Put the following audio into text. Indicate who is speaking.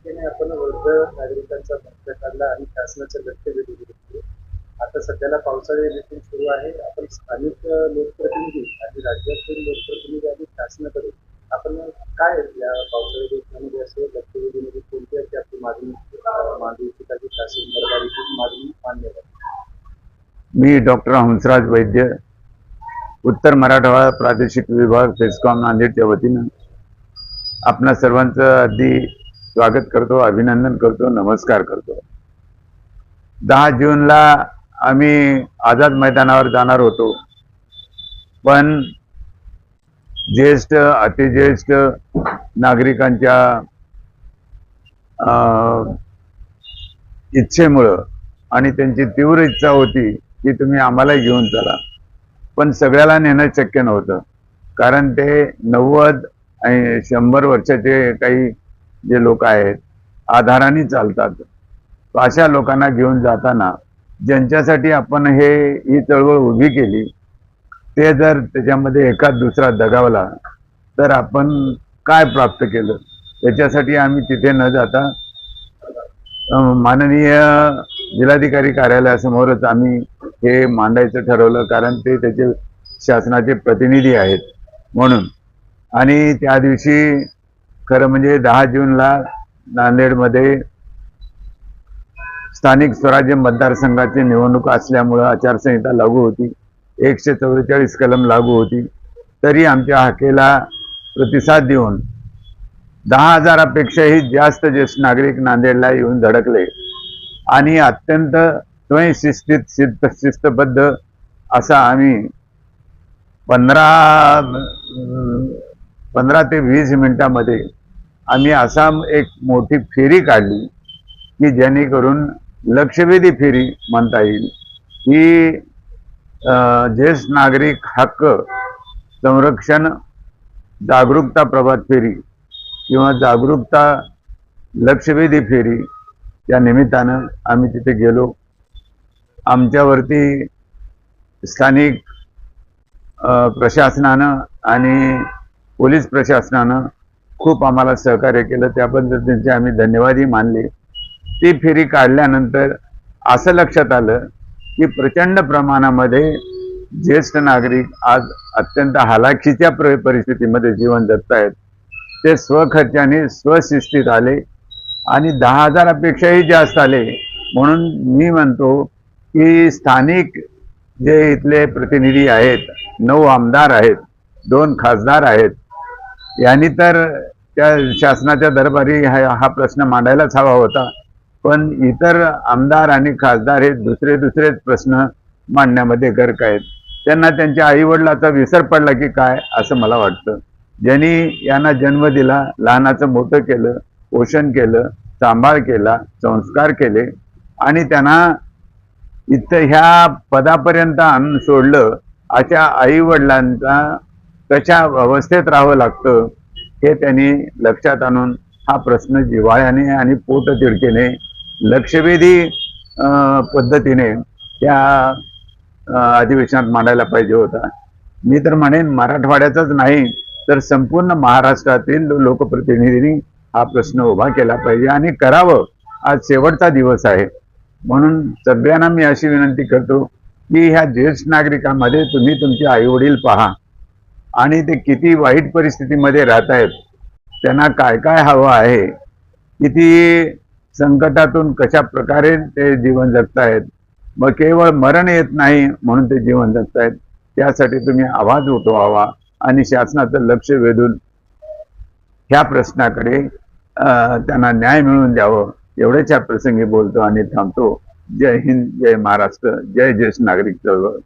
Speaker 1: पद्धतीने आपण वृद्ध नागरिकांचा मोर्चा काढला आणि शासनाचं लक्ष वेधून घेतले. आता सध्याला पावसाळी देखील सुरू आहे. आपण स्थानिक लोकप्रतिनिधी आणि राज्यातील लोकप्रतिनिधी आणि शासनाकडे आपण काय या पावसाळी दिवसामध्ये असं लक्ष वेधून कोणती अशी आपली मागणी मांडू इच्छिता की शासन दरबारी मागणी मान्य आहे?
Speaker 2: मी डॉक्टर हंसराज वैद्य, उत्तर मराठवाडा प्रादेशिक विभाग फेस्कॉम नांदेडच्या वतीनं आपणा सर्वांचं अगदी स्वागत करतो, अभिनंदन करतो, नमस्कार करतो. 10 जूनला आम्ही आझाद मैदानावर जाणार होतो, पण ज्येष्ठ अतिज्येष्ठ नागरिकांच्या इच्छेमुळं आणि त्यांची तीव्र इच्छा होती की तुम्ही आम्हाला घेऊन चला, पण सगळ्याला नेणं शक्य नव्हतं. कारण ते 90 आणि 100 वर्षाचे काही जे लोक आहेत आधाराने चालतात. अशा लोकांना घेऊन जाताना ज्यांच्यासाठी आपण ही चळवळ उभी केली ते जर त्याच्यामध्ये एखाद दुसरा दगावला तर आपण काय प्राप्त केलं? त्याच्यासाठी आम्ही तिथे न जाता माननीय जिल्हाधिकारी कार्यालयासमोरच आम्ही हे मांडायचं ठरवलं, कारण ते त्याचे शासनाचे प्रतिनिधी आहेत म्हणून. आणि त्या दिवशी खरं म्हणजे 10 जूनला नांदेडमध्ये स्थानिक स्वराज्य मतदारसंघाची निवडणूक असल्यामुळं आचारसंहिता लागू होती, 144 कलम लागू होती. तरी आमच्या हाकेला प्रतिसाद देऊन 10,000पेक्षाही जास्त ज्येष्ठ नागरिक नांदेडला येऊन धडकले आणि अत्यंत शिस्तबद्ध असा आम्ही 15 ते 20 मिनिटांमध्ये आम्ही असा एक मोठी फेरी काढली की जेणेकरून लक्षवेधी फेरी म्हणता येईल. ही ज्येष्ठ नागरिक हक्क संरक्षण जागरूकता प्रभात फेरी किंवा जागरूकता लक्षवेधी फेरी या निमित्तानं आम्ही तिथे गेलो. आमच्यावरती स्थानिक प्रशासनानं आणि पोलीस प्रशासनानं खूप आम्हाला सहकार्य केलं, त्याबद्दल त्यांचे आम्ही धन्यवादही मानले. ती फेरी काढल्यानंतर असं लक्षात आलं की प्रचंड प्रमाणामध्ये ज्येष्ठ नागरिक आज अत्यंत हालाखीच्या परिस्थितीमध्ये जीवन जगत आहेत. ते स्वखर्चाने स्वशिस्तीत आले आणि 10,000पेक्षाही जास्त आले. म्हणून मी म्हणतो की स्थानिक जे इथले प्रतिनिधी आहेत, 9 आमदार आहेत, 2 खासदार आहेत, यांनी तर त्या शासनाच्या दरबारी हा प्रश्न मांडायलाच हवा होता. पण इतर आमदार आणि खासदार हे दुसरेच प्रश्न मांडण्यामध्ये गर्क आहेत. त्यांना त्यांच्या आईवडिलाचा विसर पडला की काय असं मला वाटतं. ज्यांनी यांना जन्म दिला, लहानाचं मोठं केलं, पोषण केलं, सांभाळ केला, संस्कार केले आणि त्यांना इथं ह्या पदापर्यंत आणून सोडलं, अशा आईवडिलांचा कशा अवस्थेत राहावं लागतं हे त्यांनी लक्षात आणून हा प्रश्न जिव्हाळ्याने आणि पोटतिडकीने लक्षवेधी पद्धतीने त्या अधिवेशनात मांडायला पाहिजे होता. मी तर म्हणेन मराठवाड्याचाच नाही तर संपूर्ण महाराष्ट्रातील लोकप्रतिनिधींनी हा प्रश्न उभा केला पाहिजे आणि करावं. आज शेवटचा दिवस आहे म्हणून सगळ्यांना मी अशी विनंती करतो की ह्या ज्येष्ठ नागरिकांमध्ये तुम्ही तुमचे आईवडील पहा आणि ते किती वाईट परिस्थितीमध्ये राहत आहेत, त्यांना काय काय हवं आहे, किती संकटातून कशा प्रकारे ते जीवन जगतायत. मग केवळ मरण येत नाही म्हणून ते जीवन जगतायत. त्यासाठी तुम्ही आवाज उठवावा आणि शासनाचं लक्ष वेधून ह्या प्रश्नाकडे त्यांना न्याय मिळवून द्यावं. एवढ्याच या प्रसंगी बोलतो आणि थांबतो. जय हिंद, जय महाराष्ट्र, जय ज्येष्ठ नागरिक चळवळ.